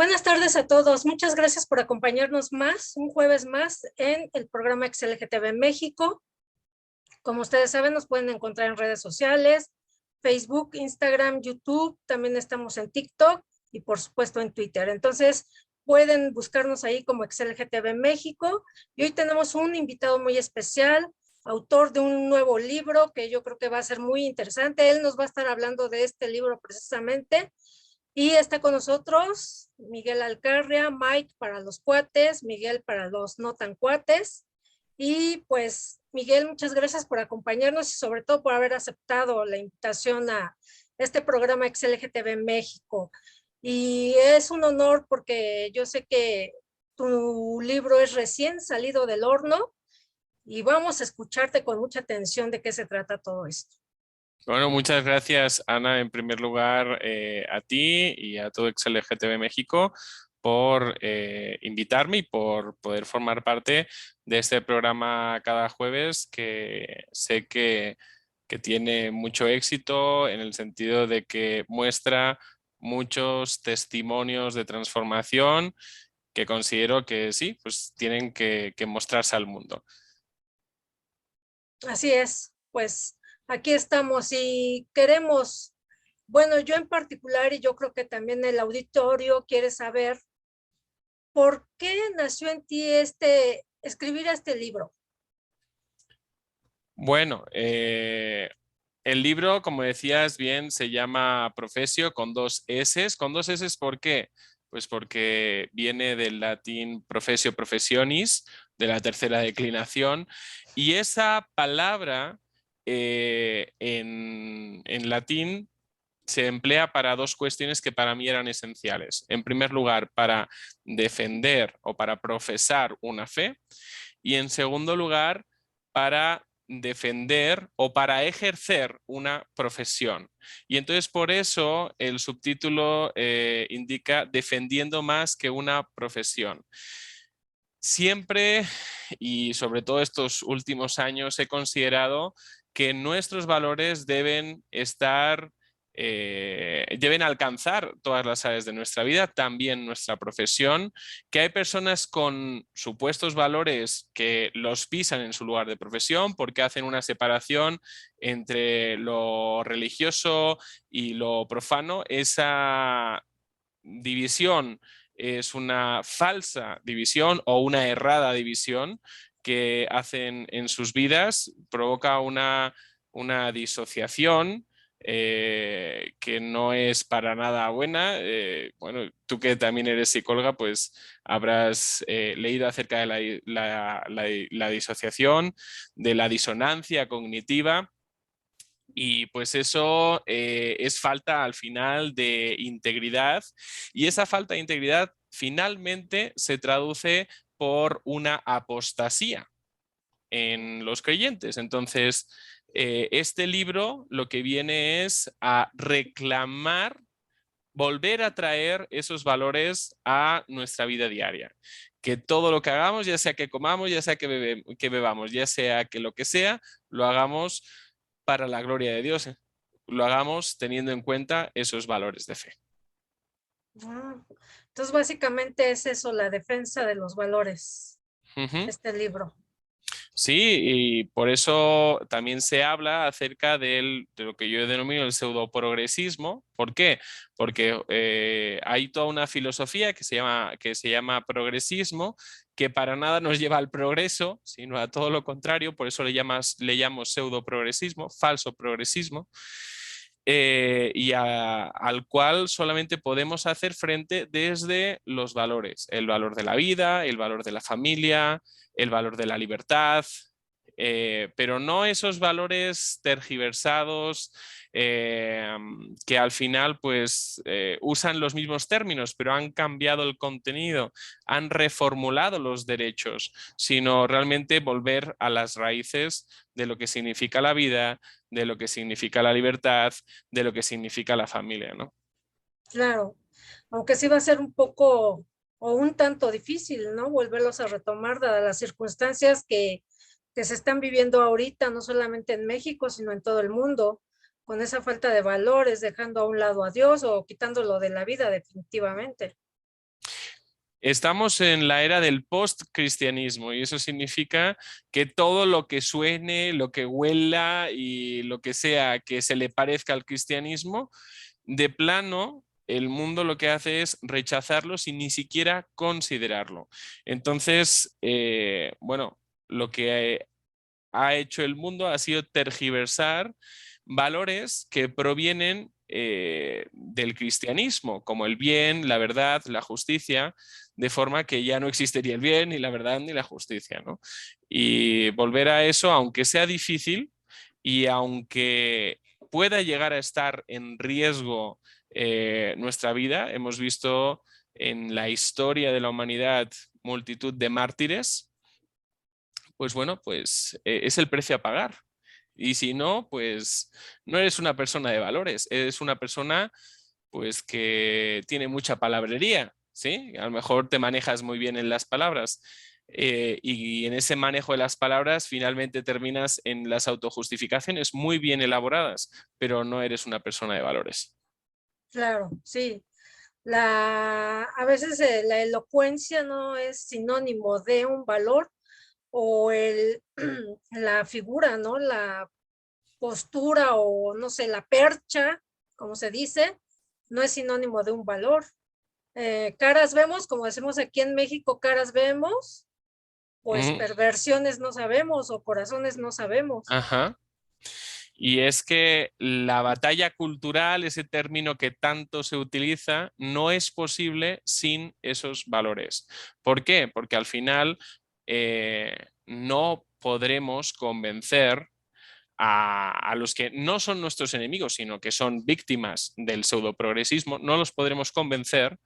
Buenas tardes a todos. Muchas gracias por acompañarnos un jueves más en el programa XLGTB México. Como ustedes saben, nos pueden encontrar en redes sociales, Facebook, Instagram, YouTube. También estamos en TikTok y por supuesto en Twitter. Entonces pueden buscarnos ahí como XLGTB México. Y hoy tenemos un invitado muy especial, autor de un nuevo libro que yo creo que va a ser muy interesante. Él nos va a estar hablando de este libro precisamente. Y está con nosotros Miguel Alcarria, Mike para los cuates, Miguel para los no tan cuates. Y pues, Miguel, muchas gracias por acompañarnos y sobre todo por haber aceptado la invitación a este programa XLGTB México. Y es un honor porque yo sé que tu libro es recién salido del horno y vamos a escucharte con mucha atención de qué se trata todo esto. Bueno, muchas gracias, Ana, en primer lugar a ti y a todo XLGTB México por invitarme y por poder formar parte de este programa cada jueves que sé que tiene mucho éxito en el sentido de que muestra muchos testimonios de transformación que considero que sí, pues tienen que mostrarse al mundo. Así es, pues aquí estamos y queremos, bueno, yo en particular y yo creo que también el auditorio quiere saber por qué nació en ti escribir este libro. Bueno, el libro, como decías bien, se llama Profesio con dos S. ¿Con dos S por qué? Pues porque viene del latín profesio professionis, de la tercera declinación, y esa palabra en latín se emplea para dos cuestiones que para mí eran esenciales. En primer lugar, para defender o para profesar una fe, y en segundo lugar, para defender o para ejercer una profesión. Y entonces por eso el subtítulo indica defendiendo más que una profesión. Siempre y sobre todo estos últimos años he considerado que nuestros valores deben estar, deben alcanzar todas las áreas de nuestra vida, también nuestra profesión, que hay personas con supuestos valores que los pisan en su lugar de profesión porque hacen una separación entre lo religioso y lo profano. Esa división es una falsa división o una errada división que hacen en sus vidas, provoca una disociación que no es para nada buena. Bueno, tú que también eres psicóloga, pues habrás leído acerca de la disociación, de la disonancia cognitiva. Y pues eso es falta al final de integridad, y esa falta de integridad finalmente se traduce por una apostasía en los creyentes. Entonces, este libro lo que viene es a reclamar, volver a traer esos valores a nuestra vida diaria. Que todo lo que hagamos, ya sea que comamos, ya sea que bebamos, ya sea que lo que sea, lo hagamos para la gloria de Dios. Lo hagamos teniendo en cuenta esos valores de fe. Ah, entonces, básicamente es eso, la defensa de los valores, Ujú. este libro. Sí, y por eso también se habla acerca de lo que yo denomino el pseudoprogresismo. ¿Por qué? Porque hay toda una filosofía que se llama progresismo, que para nada nos lleva al progreso, sino a todo lo contrario. Por eso le llamo pseudoprogresismo, falso progresismo. Al cual solamente podemos hacer frente desde los valores, el valor de la vida, el valor de la familia, el valor de la libertad, pero no esos valores tergiversados que al final pues usan los mismos términos, pero han cambiado el contenido, han reformulado los derechos, sino realmente volver a las raíces de lo que significa la vida, de lo que significa la libertad, de lo que significa la familia, ¿no? Claro, aunque sí va a ser un poco o un tanto difícil, ¿no? Volverlos a retomar dadas las circunstancias que se están viviendo ahorita, no solamente en México, sino en todo el mundo, con esa falta de valores, dejando a un lado a Dios o quitándolo de la vida definitivamente. Estamos en la era del post-cristianismo y eso significa que todo lo que suene, lo que huela y lo que sea que se le parezca al cristianismo, de plano, el mundo lo que hace es rechazarlo sin ni siquiera considerarlo. Entonces, bueno, lo que ha hecho el mundo ha sido tergiversar valores que provienen del cristianismo, como el bien, la verdad, la justicia, de forma que ya no existiría el bien, ni la verdad, ni la justicia, ¿no? Y volver a eso, aunque sea difícil y aunque pueda llegar a estar en riesgo nuestra vida, hemos visto en la historia de la humanidad multitud de mártires, pues bueno, pues es el precio a pagar. Y si no, pues no eres una persona de valores, eres una persona pues que tiene mucha palabrería, ¿sí? A lo mejor te manejas muy bien en las palabras y en ese manejo de las palabras finalmente terminas en las autojustificaciones muy bien elaboradas, pero no eres una persona de valores. Claro, sí. A veces la elocuencia no es sinónimo de un valor o la figura, ¿no? La postura o no sé, la percha, como se dice, no es sinónimo de un valor. Caras vemos, como decimos aquí en México, caras vemos, pues Mm, perversiones no sabemos o corazones no sabemos. ajá. Y es que la batalla cultural, ese término que tanto se utiliza, no es posible sin esos valores. ¿Por qué? Porque al final no podremos convencer a los que no son nuestros enemigos, sino que son víctimas del pseudoprogresismo, no los podremos convencer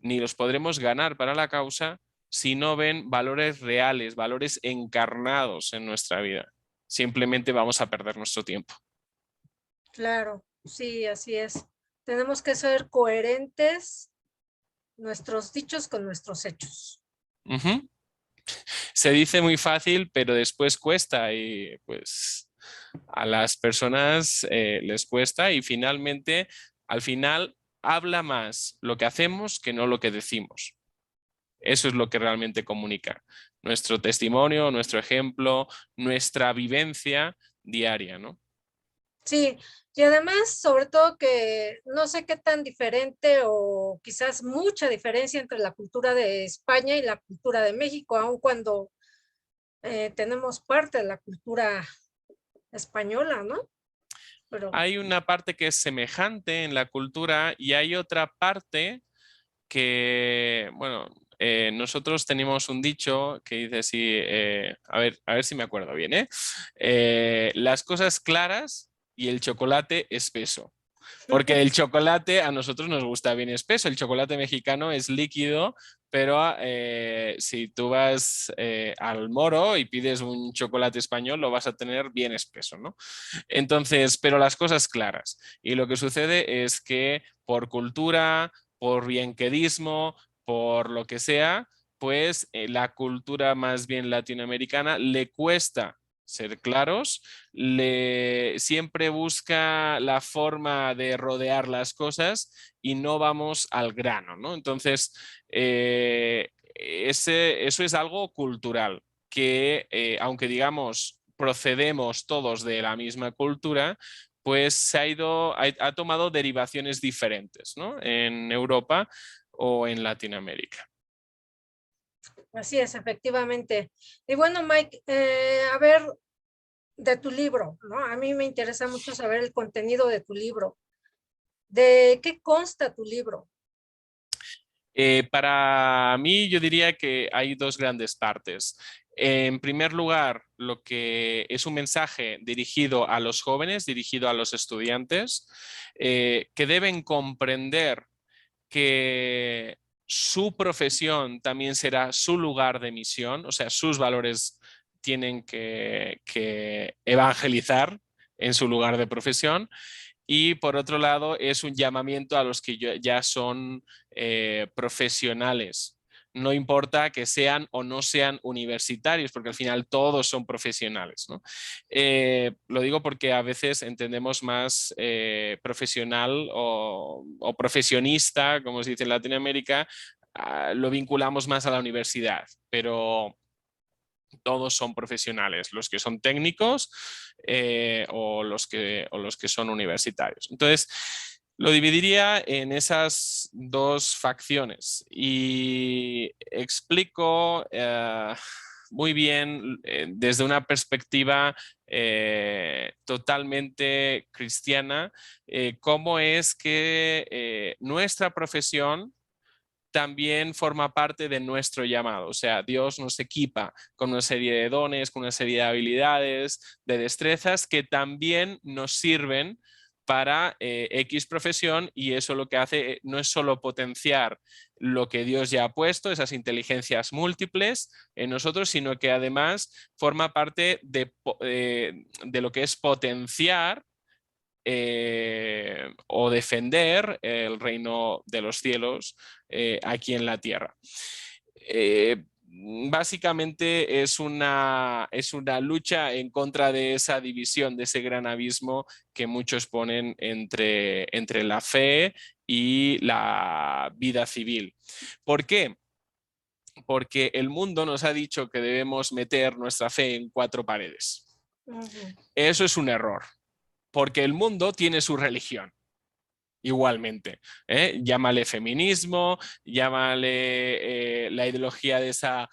ni los podremos ganar para la causa si no ven valores reales, valores encarnados en nuestra vida. Simplemente vamos a perder nuestro tiempo. Claro, sí, así es. Tenemos que ser coherentes nuestros dichos con nuestros hechos. Ujú. Se dice muy fácil, pero después cuesta y pues a las personas les cuesta y finalmente, al final, habla más lo que hacemos que no lo que decimos. Eso es lo que realmente comunica. Nuestro testimonio, nuestro ejemplo, nuestra vivencia diaria, ¿no? Sí, y además, sobre todo que no sé qué tan diferente o quizás mucha diferencia entre la cultura de España y la cultura de México, aun cuando tenemos parte de la cultura española, ¿no? Pero Hay una parte que es semejante en la cultura y hay otra parte que, bueno, nosotros tenemos un dicho que dice así, a ver si me acuerdo bien, ¿eh? Las cosas claras y el chocolate espeso. Porque el chocolate a nosotros nos gusta bien espeso. El chocolate mexicano es líquido, pero si tú vas al Moro y pides un chocolate español, lo vas a tener bien espeso, ¿no? Entonces, pero las cosas claras. Y lo que sucede es que por cultura, por bienquedismo, por lo que sea, pues la cultura más bien latinoamericana le cuesta ser claros, siempre busca la forma de rodear las cosas y no vamos al grano, ¿no? Entonces, eso es algo cultural que, aunque digamos procedemos todos de la misma cultura, pues ha tomado derivaciones diferentes, ¿no? En Europa o en Latinoamérica. así es, efectivamente. Y bueno, Mike, a ver, de tu libro, ¿no? A mí me interesa mucho saber el contenido de tu libro. ¿De qué consta tu libro? Para mí, yo diría que hay dos grandes partes. En primer lugar, lo que es un mensaje dirigido a los jóvenes, dirigido a los estudiantes, que deben comprender que su profesión también será su lugar de misión, o sea, sus valores tienen que evangelizar en su lugar de profesión. Y por otro lado, es un llamamiento a los que ya son profesionales. No importa que sean o no sean universitarios, porque al final todos son profesionales, ¿no? Lo digo porque a veces entendemos más profesional o profesionista, como se dice en Latinoamérica, lo vinculamos más a la universidad, pero todos son profesionales, los que son técnicos o los que son universitarios. Entonces, lo dividiría en esas dos facciones y explico muy bien desde una perspectiva totalmente cristiana cómo es que nuestra profesión también forma parte de nuestro llamado. O sea, Dios nos equipa con una serie de dones, con una serie de habilidades, de destrezas que también nos sirven para X profesión, y eso lo que hace no es solo potenciar lo que Dios ya ha puesto, esas inteligencias múltiples en nosotros, sino que además forma parte de lo que es potenciar o defender el reino de los cielos aquí en la tierra. Básicamente es una lucha en contra de esa división, de ese gran abismo que muchos ponen entre la fe y la vida civil. ¿Por qué? Porque el mundo nos ha dicho que debemos meter nuestra fe en 4 paredes. Eso es un error, porque el mundo tiene su religión. Igualmente, llámale feminismo, llámale la ideología de esa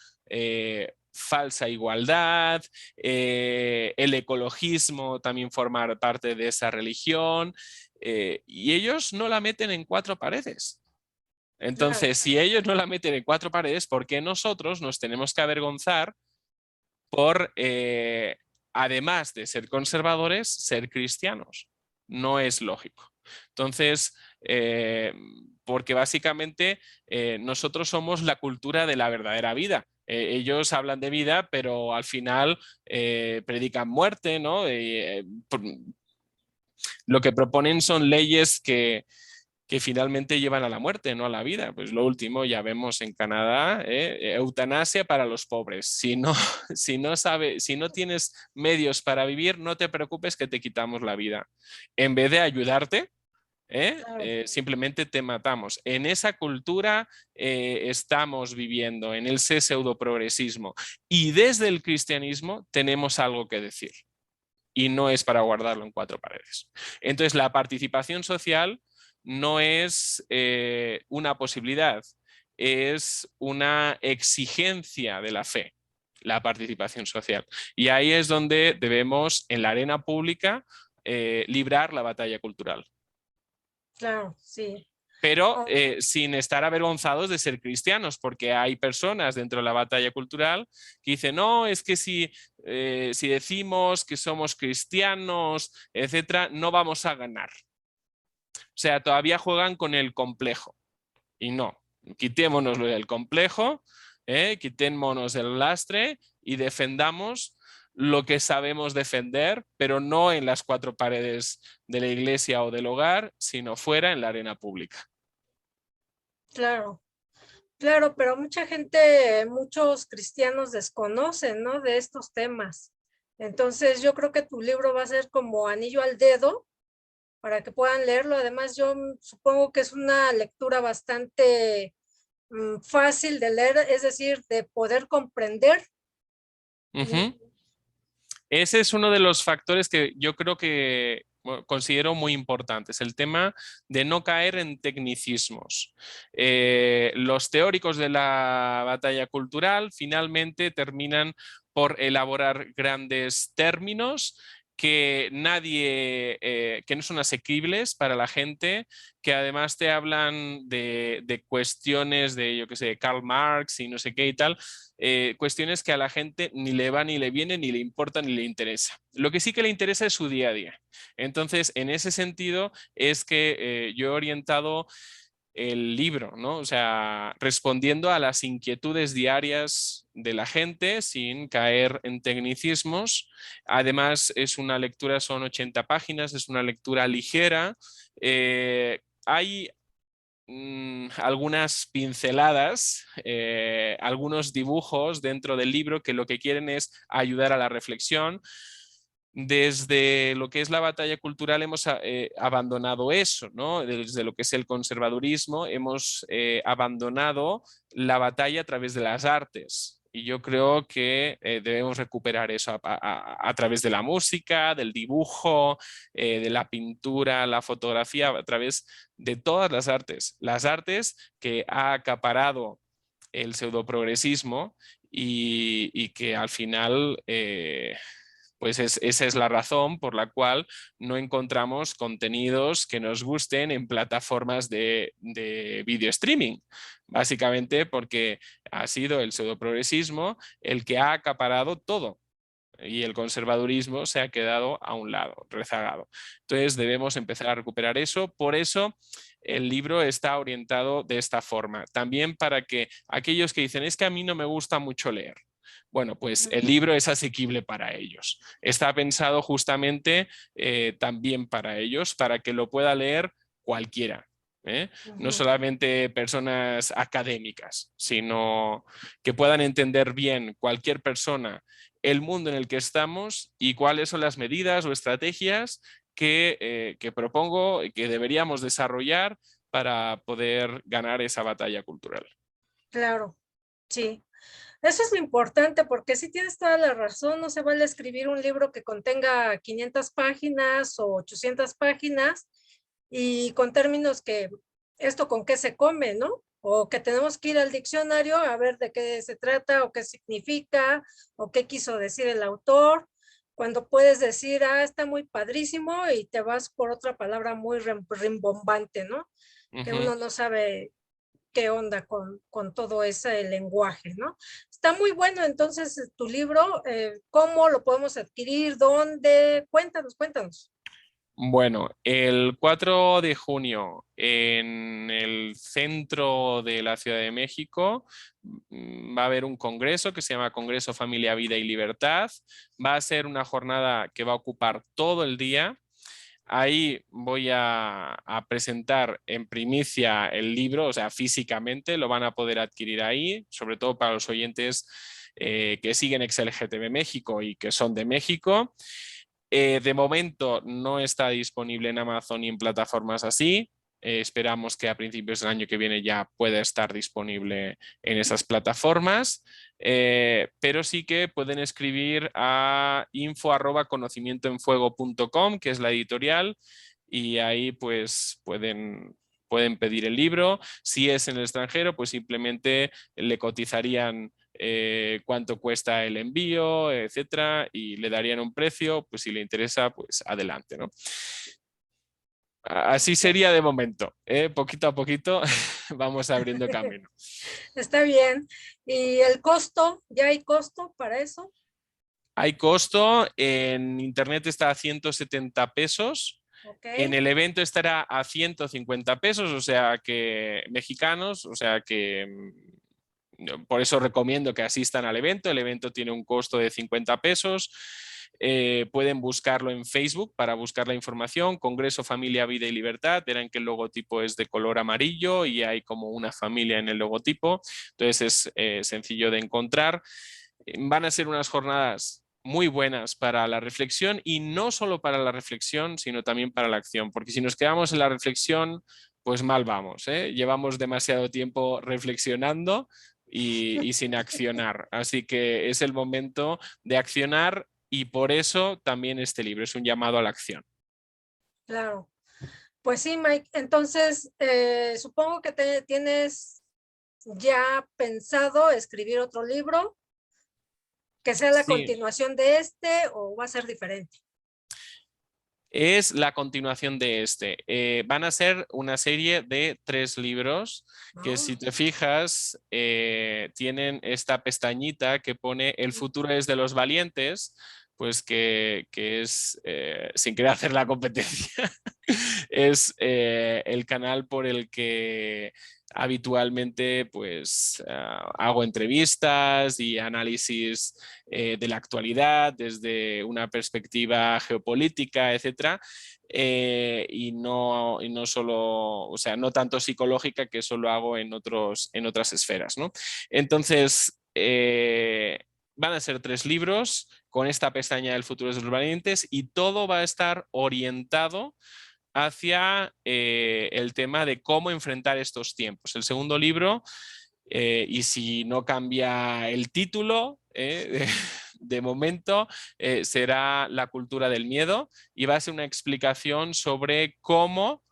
falsa igualdad, el ecologismo también forma parte de esa religión, y ellos no la meten en 4 paredes. Entonces, si ellos no la meten en 4 paredes, ¿por qué nosotros nos tenemos que avergonzar por, además de ser conservadores, ser cristianos? No es lógico. Entonces, porque básicamente nosotros somos la cultura de la verdadera vida. Ellos hablan de vida, pero al final predican muerte, ¿no? Lo que proponen son leyes que finalmente llevan a la muerte, no a la vida. Pues lo último ya vemos en Canadá, eutanasia para los pobres. Si no tienes medios para vivir, no te preocupes que te quitamos la vida. En vez de ayudarte, simplemente te matamos. En esa cultura estamos viviendo, en el pseudo-progresismo. Y desde el cristianismo tenemos algo que decir. Y no es para guardarlo en 4 paredes. Entonces, la participación social no es una posibilidad, es una exigencia de la fe, la participación social. Y ahí es donde debemos, en la arena pública, librar la batalla cultural. Claro, sí. Pero sin estar avergonzados de ser cristianos, porque hay personas dentro de la batalla cultural que dicen, no, es que si decimos que somos cristianos, etcétera, no vamos a ganar. O sea, todavía juegan con el complejo. Y no, quitémonos del complejo, quitémonos del lastre y defendamos lo que sabemos defender, pero no en las 4 paredes de la iglesia o del hogar, sino fuera en la arena pública. Claro, claro, pero mucha gente, muchos cristianos desconocen, ¿no? De estos temas. Entonces yo creo que tu libro va a ser como anillo al dedo para que puedan leerlo. Además, yo supongo que es una lectura bastante fácil de leer, es decir, de poder comprender. Ese es uno de los factores que yo creo que considero muy importantes, el tema de no caer en tecnicismos. Los teóricos de la batalla cultural finalmente terminan por elaborar grandes términos que que no son asequibles para la gente, que además te hablan de cuestiones de, yo qué sé, Karl Marx y no sé qué y tal, cuestiones que a la gente ni le va, ni le viene, ni le importa, ni le interesa. Lo que sí que le interesa es su día a día. Entonces, en ese sentido es que yo he orientado el libro, ¿no? O sea, respondiendo a las inquietudes diarias de la gente sin caer en tecnicismos. Además, es una lectura, son 80 páginas, es una lectura ligera. Hay algunas pinceladas, algunos dibujos dentro del libro que lo que quieren es ayudar a la reflexión. desde lo que es la batalla cultural hemos abandonado eso, ¿no? Desde lo que es el conservadurismo hemos abandonado la batalla a través de las artes. Y yo creo que debemos recuperar eso a través de la música, del dibujo, de la pintura, la fotografía, a través de todas las artes que ha acaparado el pseudoprogresismo y que al final pues esa es la razón por la cual no encontramos contenidos que nos gusten en plataformas de video streaming. Básicamente porque ha sido el pseudoprogresismo el que ha acaparado todo y el conservadurismo se ha quedado a un lado, rezagado. Entonces debemos empezar a recuperar eso. Por eso el libro está orientado de esta forma. También para que aquellos que dicen, es que a mí no me gusta mucho leer. Bueno, pues el libro es asequible para ellos. Está pensado justamente también para ellos, para que lo pueda leer cualquiera. No solamente personas académicas, sino que puedan entender bien cualquier persona el mundo en el que estamos y cuáles son las medidas o estrategias que propongo y que deberíamos desarrollar para poder ganar esa batalla cultural. Claro, sí. Eso es lo importante, porque si tienes toda la razón, no se vale escribir un libro que contenga 500 páginas o 800 páginas y con términos que esto con qué se come, ¿no? O que tenemos que ir al diccionario a ver de qué se trata o qué significa o qué quiso decir el autor, cuando puedes decir, ah, está muy padrísimo y te vas por otra palabra muy rimbombante, ¿no? Que uno no sabe qué onda con todo ese lenguaje, ¿no? Está muy bueno, entonces, tu libro, ¿cómo lo podemos adquirir? ¿Dónde? Cuéntanos, cuéntanos. Bueno, el 4 de junio en el centro de la Ciudad de México va a haber un congreso que se llama Congreso Familia, Vida y Libertad. Va a ser una jornada que va a ocupar todo el día. Ahí voy a presentar en primicia el libro, o sea, físicamente lo van a poder adquirir ahí, sobre todo para los oyentes que siguen XLGTB México y que son de México. De momento no está disponible en Amazon y en plataformas así. Esperamos que a principios del año que viene ya pueda estar disponible en esas plataformas, pero sí que pueden escribir a info@conocimientoenfuego.com, que es la editorial, y ahí pues pueden pedir el libro. Si es en el extranjero, pues simplemente le cotizarían cuánto cuesta el envío, etcétera, y le darían un precio, pues si le interesa, pues adelante, ¿no? Así sería de momento, poquito a poquito vamos abriendo camino. Está bien. ¿Y el costo? ¿Ya hay costo para eso? Hay costo, en internet está a 170 pesos. En Ok. el evento estará a 150 pesos, o sea que mexicanos, o sea que por eso recomiendo que asistan al evento. El evento tiene un costo de 50 pesos. Pueden buscarlo en Facebook para buscar la información. Congreso Familia, Vida y Libertad. Verán que el logotipo es de color amarillo y hay como una familia en el logotipo. Entonces es sencillo de encontrar. Van a ser unas jornadas muy buenas para la reflexión y no solo para la reflexión, sino también para la acción, porque si nos quedamos en la reflexión, pues mal vamos, ¿eh? Llevamos demasiado tiempo reflexionando y sin accionar, así que es el momento de accionar y por eso también este libro es un llamado a la acción. Claro. Pues sí, Mike. Entonces, supongo que tienes ya pensado escribir otro libro que sea la Sí, continuación de este o va a ser diferente. es la continuación de este. Van a ser una serie de 3 libros que ¿No? si te fijas tienen esta pestañita que pone El futuro es de los valientes, pues que es, sin querer hacer la competencia, es el canal por el que habitualmente pues hago entrevistas y análisis de la actualidad desde una perspectiva geopolítica, etcétera, y no solo, o sea, no tanto psicológica, que eso lo hago en otras esferas, ¿no? Entonces, van a ser 3 libros con esta pestaña del futuro de los valientes, y todo va a estar orientado hacia el tema de cómo enfrentar estos tiempos. El segundo libro, y si no cambia el título, de momento, será La cultura del miedo, y va a ser una explicación sobre cómo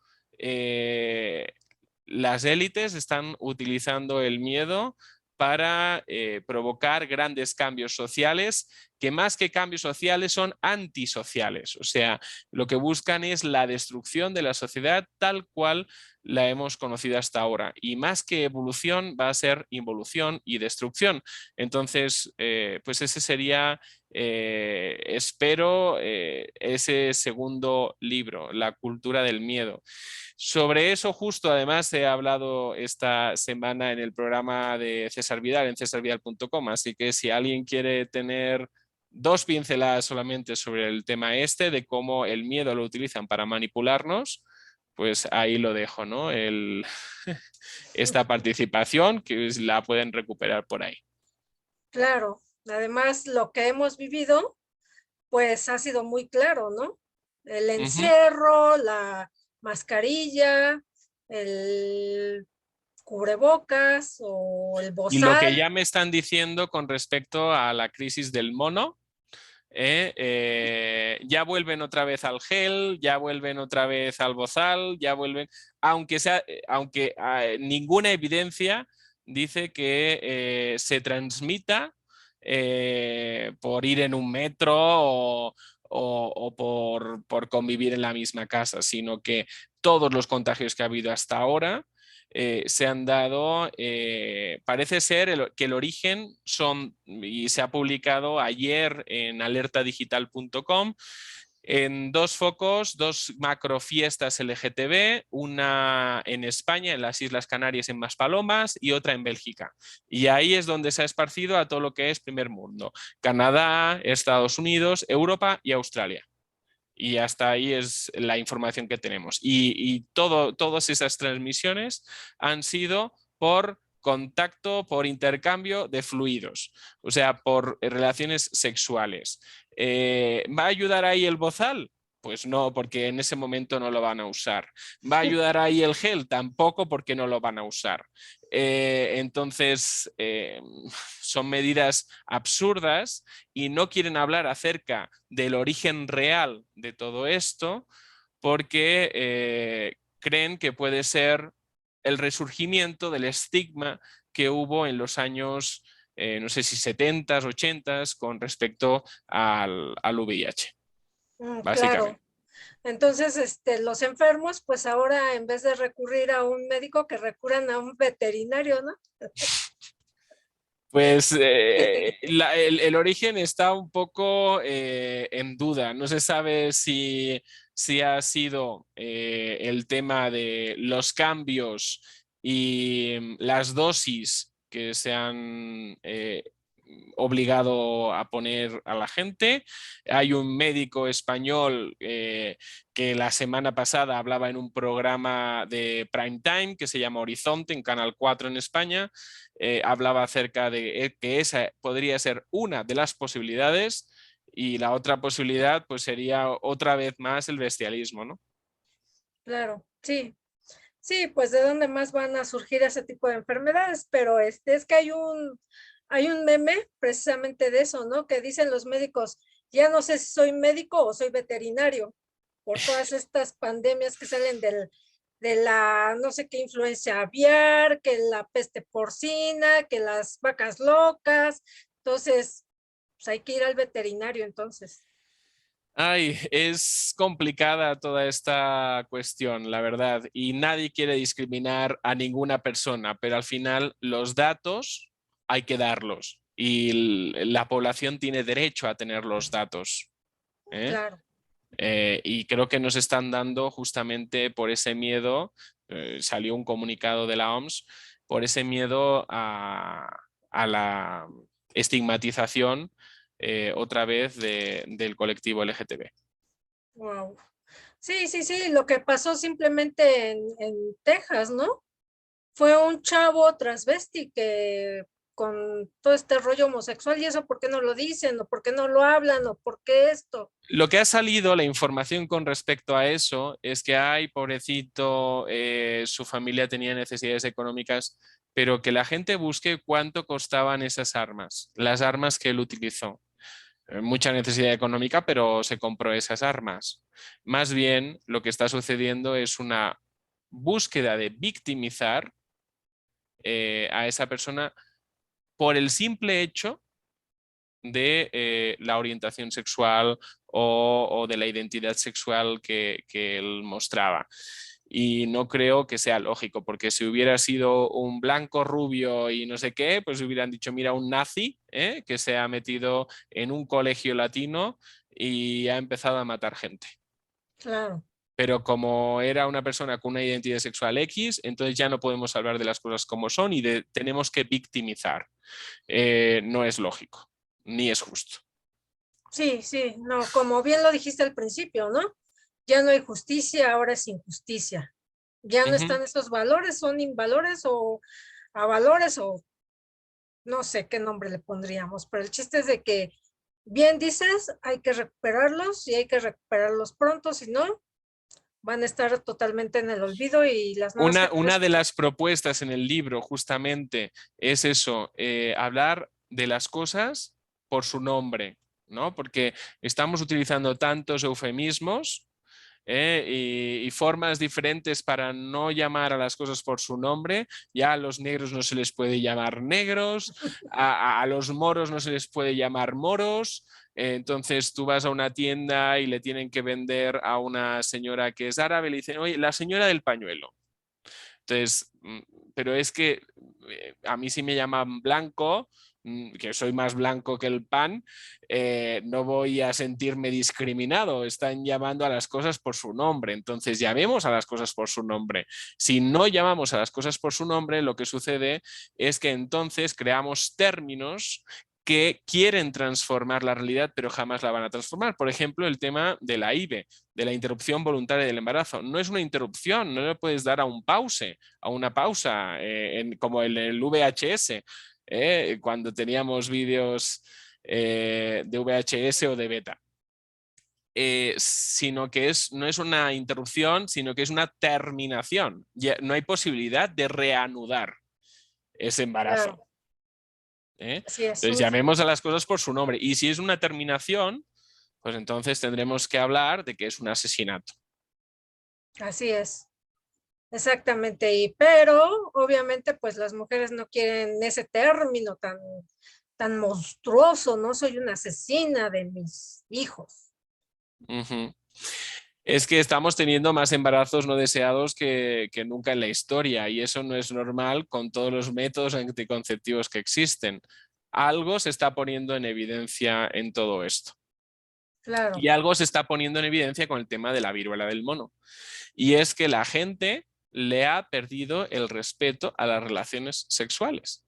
las élites están utilizando el miedo para provocar grandes cambios sociales, que más que cambios sociales son antisociales. O sea, lo que buscan es la destrucción de la sociedad tal cual la hemos conocido hasta ahora. Y más que evolución, va a ser involución y destrucción. Entonces, pues ese sería, espero, ese segundo libro, La cultura del miedo. Sobre eso justo, además, he hablado esta semana en el programa de César Vidal, en cesarvidal.com, así que si alguien quiere tener 2 pinceladas solamente sobre el tema este, de cómo el miedo lo utilizan para manipularnos, pues ahí lo dejo, ¿no? Esta participación que la pueden recuperar por ahí. Claro, además lo que hemos vivido, pues ha sido muy claro, ¿no? El encierro, la mascarilla, el cubrebocas o el Y lo que bozal. ya me están diciendo con respecto a la crisis del mono, ya vuelven otra vez al gel, ya vuelven otra vez al bozal, ya vuelven, aunque ninguna evidencia dice que se transmita por ir en un metro o por convivir en la misma casa, sino que todos los contagios que ha habido hasta ahora se han dado, parece ser que el origen son, y se ha publicado ayer en alertadigital.com, en 2 focos, 2 macrofiestas LGTB, una en España, en las Islas Canarias, en Maspalomas, y otra en Bélgica. Y ahí es donde se ha esparcido a todo lo que es primer mundo: Canadá, Estados Unidos, Europa y Australia. Y hasta ahí es la información que tenemos. Y todas esas transmisiones han sido por contacto, por intercambio de fluidos, o sea, por relaciones sexuales. ¿Va a ayudar ahí el bozal? Pues no, porque en ese momento no lo van a usar. ¿Va a ayudar ahí el gel? Tampoco, porque no lo van a usar. Entonces, son medidas absurdas y no quieren hablar acerca del origen real de todo esto porque creen que puede ser el resurgimiento del estigma que hubo en los años, no sé si 70, 80, con respecto al VIH, Claro. básicamente. Entonces, los enfermos, pues ahora en vez de recurrir a un médico, que recurran a un veterinario, ¿no? Pues el origen está un poco en duda. No se sabe si ha sido el tema de los cambios y las dosis que se han obligado a poner a la gente. Hay un médico español que la semana pasada hablaba en un programa de prime time que se llama Horizonte, en Canal 4 en España. Hablaba acerca de que esa podría ser una de las posibilidades, y la otra posibilidad pues sería otra vez más el bestialismo, ¿no? Claro, sí. Sí, pues de dónde más van a surgir ese tipo de enfermedades, pero es que hay un meme precisamente de eso, ¿no? Que dicen los médicos, ya no sé si soy médico o soy veterinario, por todas estas pandemias que salen de la no sé qué influencia aviar, que la peste porcina, que las vacas locas. Entonces, pues hay que ir al veterinario entonces. Ay, es complicada toda esta cuestión, la verdad, y nadie quiere discriminar a ninguna persona, pero al final los datos hay que darlos y la población tiene derecho a tener los datos, ¿eh? Claro. Y creo que nos están dando justamente por ese miedo, salió un comunicado de la OMS, por ese miedo a la estigmatización otra vez del colectivo LGTB. Wow. Sí, sí, sí, lo que pasó simplemente en Texas, ¿no? Fue un chavo transvesti que con todo este rollo homosexual y eso, ¿por qué no lo dicen? ¿O por qué no lo hablan? ¿O por qué esto? Lo que ha salido, la información con respecto a eso, es que, ay, pobrecito, su familia tenía necesidades económicas, pero que la gente busque cuánto costaban esas armas, las armas que él utilizó. Mucha necesidad económica, pero se compró esas armas. Más bien, lo que está sucediendo es una búsqueda de victimizar a esa persona por el simple hecho de la orientación sexual o de la identidad sexual que él mostraba. Y no creo que sea lógico, porque si hubiera sido un blanco rubio y no sé qué, pues hubieran dicho, mira, un nazi que se ha metido en un colegio latino y ha empezado a matar gente. Claro. Pero como era una persona con una identidad sexual X, entonces ya no podemos hablar de las cosas como son y tenemos que victimizar. No es lógico, ni es justo. Sí, sí, no, como bien lo dijiste al principio, ¿no? Ya no hay justicia, ahora es injusticia. Ya no Ujú. están esos valores, son invalores o a valores o no sé qué nombre le pondríamos, pero el chiste es de que, bien dices, hay que recuperarlos y hay que recuperarlos pronto, si no, van a estar totalmente en el olvido y las nuevas Una de generaciones. las propuestas en el libro justamente es eso, hablar de las cosas por su nombre, ¿no? Porque estamos utilizando tantos eufemismos y formas diferentes para no llamar a las cosas por su nombre. Ya a los negros no se les puede llamar negros, a los moros no se les puede llamar moros. Entonces tú vas a una tienda y le tienen que vender a una señora que es árabe, le dicen, oye, la señora del pañuelo. Entonces, pero es que a mí si me llaman blanco, que soy más blanco que el pan, no voy a sentirme discriminado. Están llamando a las cosas por su nombre. Entonces llamemos a las cosas por su nombre. Si no llamamos a las cosas por su nombre, lo que sucede es que entonces creamos términos que quieren transformar la realidad, pero jamás la van a transformar. Por ejemplo, el tema de la IVE, de la interrupción voluntaria del embarazo. No es una interrupción, no le puedes dar a un pause, a una pausa, como en el VHS, cuando teníamos vídeos de VHS o de beta. Sino que no es una interrupción, sino que es una terminación. Ya no hay posibilidad de reanudar ese embarazo. Claro, así es, Entonces llamemos a las cosas por su nombre. Y si es una terminación, pues entonces tendremos que hablar de que es un asesinato. así es. Exactamente, y pero obviamente pues las mujeres no quieren ese término tan monstruoso, no soy una asesina de mis hijos. Ujú. Es que estamos teniendo más embarazos no deseados que nunca en la historia y eso no es normal con todos los métodos anticonceptivos que existen. Algo se está poniendo en evidencia en todo esto. Claro, Y algo se está poniendo en evidencia con el tema de la viruela del mono. Y es que la gente le ha perdido el respeto a las relaciones sexuales,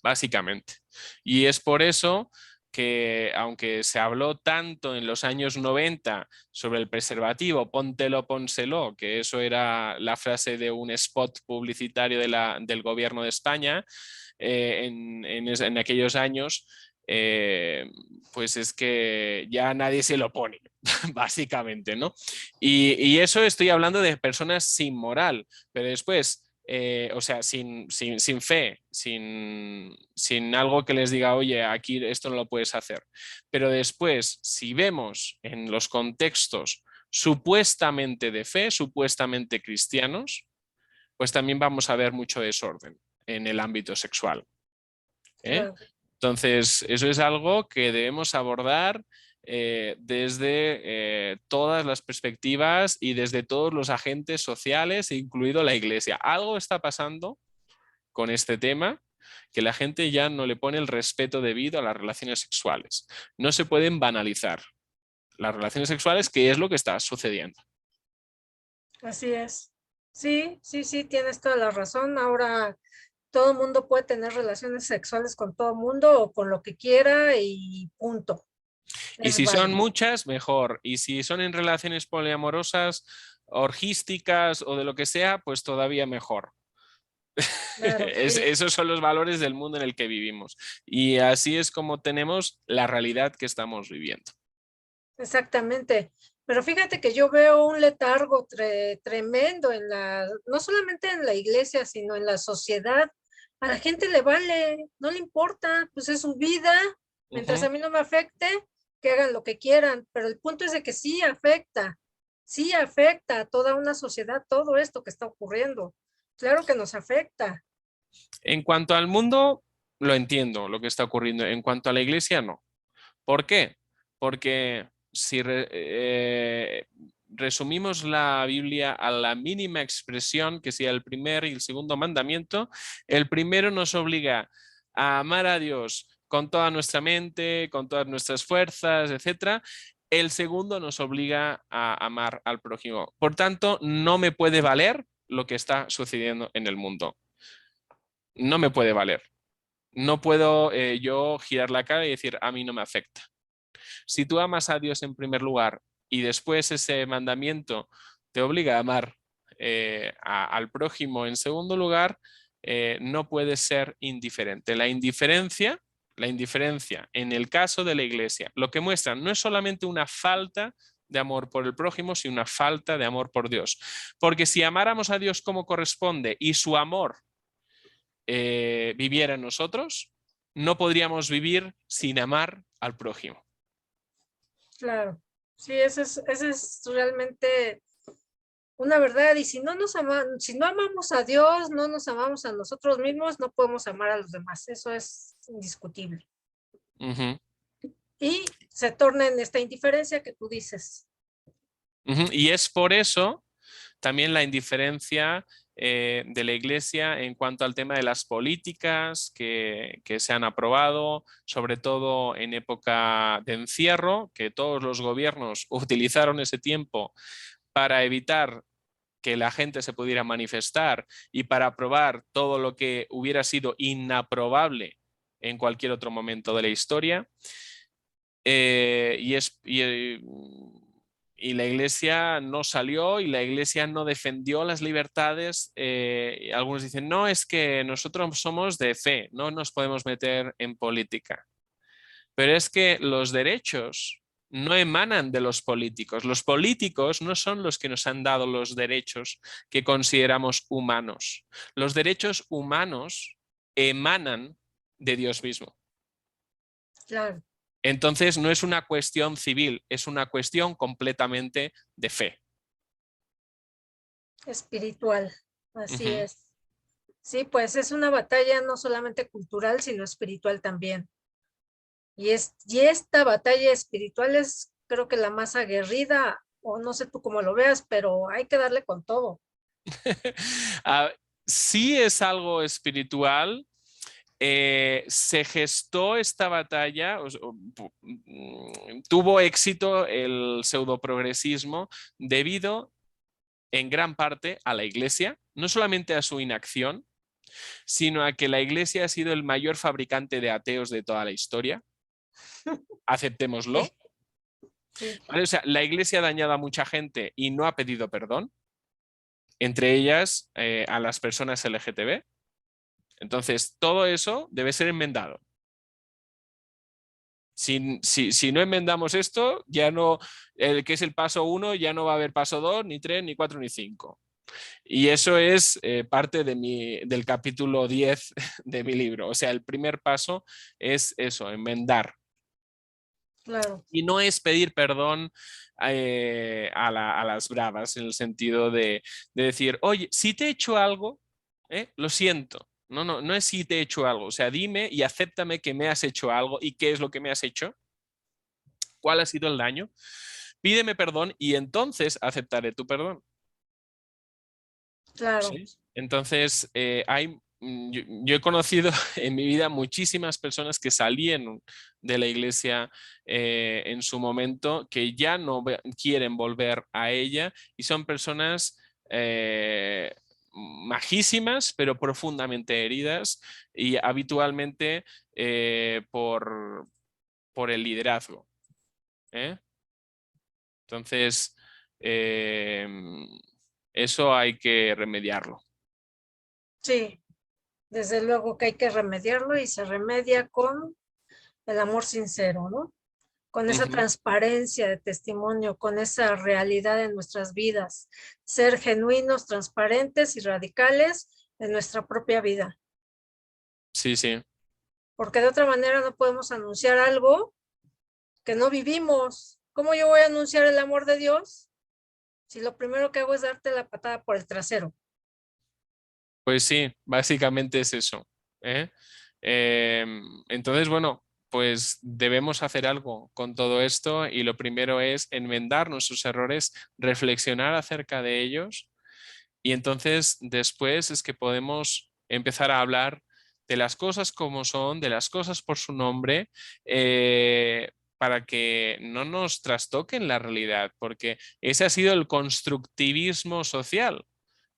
básicamente. Y es por eso que aunque se habló tanto en los años 90 sobre el preservativo, póntelo, pónselo, que eso era la frase de un spot publicitario del gobierno de España en aquellos años, pues es que ya nadie se lo pone, básicamente, ¿no? Y eso estoy hablando de personas sin moral, pero después o sea, sin fe, sin algo que les diga, oye, aquí esto no lo puedes hacer. Pero después, si vemos en los contextos supuestamente de fe, supuestamente cristianos, pues también vamos a ver mucho desorden en el ámbito sexual. ¿eh? claro. Entonces, eso es algo que debemos abordar desde todas las perspectivas y desde todos los agentes sociales, incluido la Iglesia. Algo está pasando con este tema que la gente ya no le pone el respeto debido a las relaciones sexuales. No se pueden banalizar las relaciones sexuales, que es lo que está sucediendo. Así es. Sí, sí, sí, tienes toda la razón. Ahora todo el mundo puede tener relaciones sexuales con todo el mundo o con lo que quiera y punto. Y Es si son válido. muchas, mejor. Y si son en relaciones poliamorosas, orgísticas o de lo que sea, pues todavía mejor. Claro, sí, Esos son los valores del mundo en el que vivimos. Y así es como tenemos la realidad que estamos viviendo. exactamente. Pero fíjate que yo veo un letargo tremendo en no solamente en la iglesia, sino en la sociedad. A la gente le vale, no le importa, pues es su vida. Mientras Ujú. a mí no me afecte, que hagan lo que quieran. Pero el punto es de que sí afecta a toda una sociedad todo esto que está ocurriendo. Claro que nos afecta. En cuanto al mundo, lo entiendo lo que está ocurriendo. En cuanto a la iglesia, no. ¿Por qué? Porque si resumimos la Biblia a la mínima expresión, que sea el primer y el segundo mandamiento, el primero nos obliga a amar a Dios con toda nuestra mente, con todas nuestras fuerzas, etcétera. El segundo nos obliga a amar al prójimo. Por tanto, no me puede valer lo que está sucediendo en el mundo. No me puede valer. No puedo yo girar la cara y decir, a mí no me afecta. Si tú amas a Dios en primer lugar y después ese mandamiento te obliga a amar al prójimo en segundo lugar, no puedes ser indiferente. La indiferencia en el caso de la iglesia, lo que muestra no es solamente una falta de amor por el prójimo, sino una falta de amor por Dios. Porque si amáramos a Dios como corresponde y su amor viviera en nosotros, no podríamos vivir sin amar al prójimo. Claro. Sí, esa es realmente una verdad. Y si no si no amamos a Dios, no nos amamos a nosotros mismos, no podemos amar a los demás. Eso es indiscutible. Ujú, Y se torna en esta indiferencia que tú dices. ujú. Y es por eso también la indiferencia de la Iglesia en cuanto al tema de las políticas que se han aprobado, sobre todo en época de encierro, que todos los gobiernos utilizaron ese tiempo para evitar que la gente se pudiera manifestar y para aprobar todo lo que hubiera sido inaprobable en cualquier otro momento de la historia. Y la iglesia no salió y la iglesia no defendió las libertades. Algunos dicen, no, es que nosotros somos de fe, no nos podemos meter en política. Pero es que los derechos no emanan de los políticos. Los políticos no son los que nos han dado los derechos que consideramos humanos. Los derechos humanos emanan de Dios mismo. Claro, Entonces no es una cuestión civil, es una cuestión completamente de fe. espiritual. Así Ujú. es. Sí, pues es una batalla no solamente cultural, sino espiritual también. Y esta batalla espiritual es, creo que la más aguerrida, o no sé tú cómo lo veas, pero hay que darle con todo. Ah, sí es algo espiritual. Se gestó esta batalla, tuvo éxito el pseudoprogresismo debido en gran parte a la Iglesia, no solamente a su inacción, sino a que la Iglesia ha sido el mayor fabricante de ateos de toda la historia. Sí, Aceptémoslo. sí, ¿Vale? O sea, la Iglesia ha dañado a mucha gente y no ha pedido perdón, entre ellas a las personas LGTB. Entonces, todo eso debe ser enmendado. Si no enmendamos esto, ya no, el que es el paso 1, ya no va a haber paso 2, ni 3, ni 4, ni 5. Y eso es parte del capítulo 10 de mi libro. O sea, el primer paso es eso, enmendar. claro, Y no es pedir perdón a las bravas, en el sentido de decir, oye, si te he hecho algo, lo siento. No, no, no es si te he hecho algo. O sea, dime y acéptame que me has hecho algo y qué es lo que me has hecho, cuál ha sido el daño. Pídeme perdón y entonces aceptaré tu perdón. claro. ¿Sí? Entonces, yo he conocido en mi vida muchísimas personas que salieron de la iglesia en su momento, que ya no quieren volver a ella y son personas majísimas, pero profundamente heridas y habitualmente por el liderazgo. ¿Eh? Entonces, eh, eso hay que remediarlo. Sí, Desde luego que hay que remediarlo y se remedia con el amor sincero, ¿no? Con esa Ujú. transparencia de testimonio, con esa realidad en nuestras vidas, ser genuinos, transparentes y radicales en nuestra propia vida, Sí, sí. porque de otra manera no podemos anunciar algo que no vivimos. ¿Cómo yo voy a anunciar el amor de Dios si lo primero que hago es darte la patada por el trasero? Pues sí, básicamente es eso, ¿eh? Entonces, bueno, pues debemos hacer algo con todo esto y lo primero es enmendar nuestros errores, reflexionar acerca de ellos y entonces después es que podemos empezar a hablar de las cosas como son, de las cosas por su nombre, para que no nos trastoquen la realidad, porque ese ha sido el constructivismo social.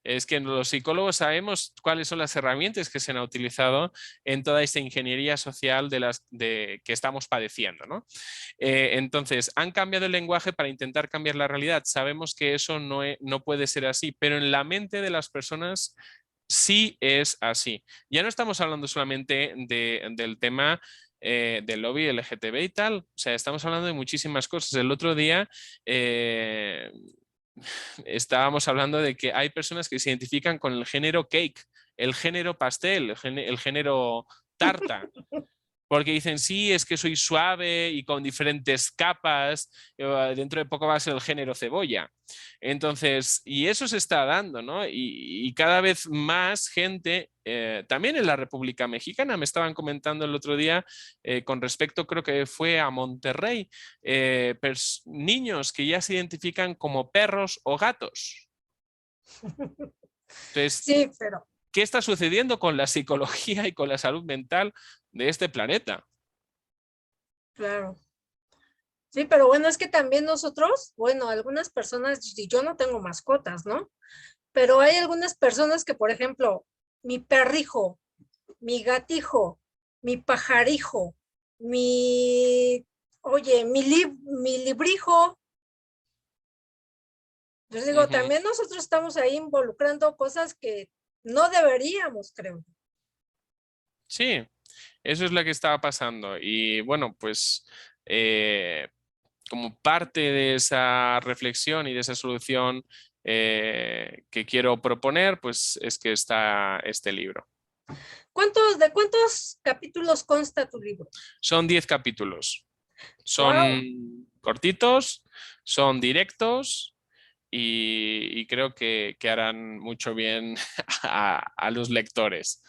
Es que los psicólogos sabemos cuáles son las herramientas que se han utilizado en toda esta ingeniería social que estamos padeciendo, ¿no? Entonces, han cambiado el lenguaje para intentar cambiar la realidad. Sabemos que eso no puede ser así, pero en la mente de las personas sí es así. Ya no estamos hablando solamente del tema del lobby LGTB y tal. O sea, estamos hablando de muchísimas cosas. El otro día estábamos hablando de que hay personas que se identifican con el género cake, el género pastel, el género tarta, porque dicen, sí, es que soy suave y con diferentes capas, dentro de poco va a ser el género cebolla. Entonces, y eso se está dando, ¿no? Y cada vez más gente, también en la República Mexicana, me estaban comentando el otro día, con respecto, creo que fue a Monterrey, niños que ya se identifican como perros o gatos. Entonces, Sí, pero ¿qué está sucediendo con la psicología y con la salud mental de este planeta? claro. Sí, pero bueno, es que también nosotros, bueno, algunas personas, y yo no tengo mascotas, ¿no? Pero hay algunas personas que, por ejemplo, mi perrijo, mi gatijo, mi pajarijo, mi, oye, mi librijo. Les digo, Ujú. también nosotros estamos ahí involucrando cosas que no deberíamos, creo. Sí, eso es lo que estaba pasando. Y bueno, pues eh, como parte de esa reflexión y de esa solución que quiero proponer, pues es que está este libro. De cuántos capítulos consta tu libro? Son 10 capítulos. Wow, Son cortitos, son directos y creo que harán mucho bien a los lectores.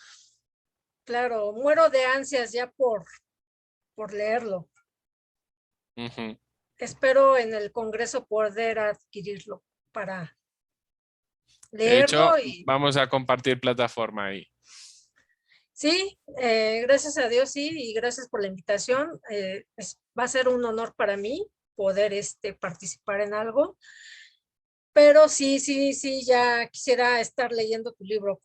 claro, muero de ansias ya por leerlo. Ujú. Espero en el Congreso poder adquirirlo para De hecho, leerlo y vamos a compartir plataforma ahí. sí, gracias a Dios, sí, y gracias por la invitación. Va a ser un honor para mí poder participar en algo, pero sí, sí, sí, ya quisiera estar leyendo tu libro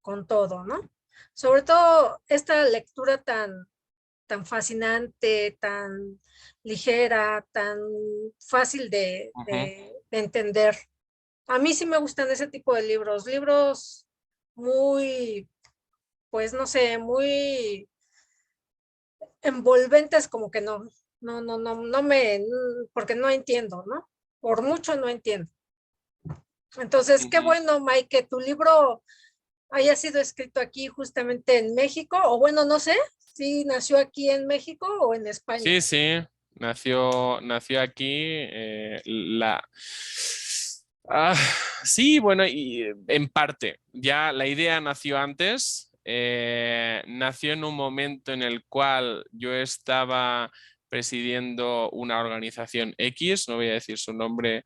con todo, ¿no? Sobre todo esta lectura tan fascinante, tan ligera, tan fácil Ujú. de entender. A mí sí me gustan ese tipo de libros, libros muy, pues no sé, muy envolventes, como que porque no entiendo, ¿no? Por mucho no entiendo. Entonces, qué Ujú. bueno, Mike, que tu libro haya sido escrito aquí justamente en México, o bueno, no sé si nació aquí en México o en España. Sí, sí, nació aquí Ah, sí, bueno, y en parte, ya la idea nació antes, nació en un momento en el cual yo estaba presidiendo una organización X, no voy a decir su nombre